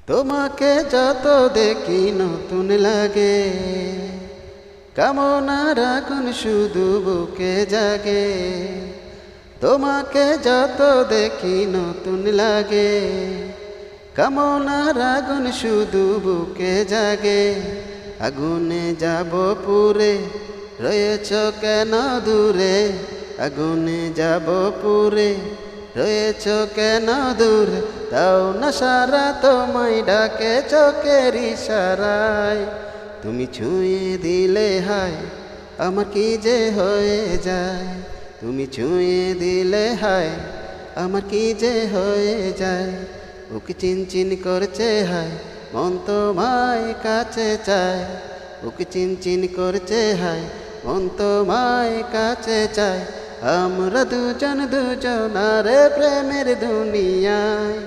তোমাকে যত দেখি নতুন লাগে, কামনার আগুন শুধু বুকে জাগে। তোমাকে যত দেখি নতুন লাগে, কামনার আগুন শুধু বুকে জাগে। আগুনে যাব পুরে, রয়েছ কেন দূরে? আগুনে যাব পুরে, রয়েছ কেন দূরে? তাও না সারা, তোমায় ডাকে চোখের ইশারায়। তুমি ছুঁয়ে দিলে হায়, আমার কি যে হয়ে যায়। তুমি ছুঁয়ে দিলে হায়, আমার কি যে হয়ে যায়। বুক চিনচিন করছে হায়, মন তোমায় কাছে চায়। বুক চিনচিন করছে হায়, মন তোমায় কাছে চায়। আমরা দুজন দুজনারে প্রেমের দুনিয়ায়।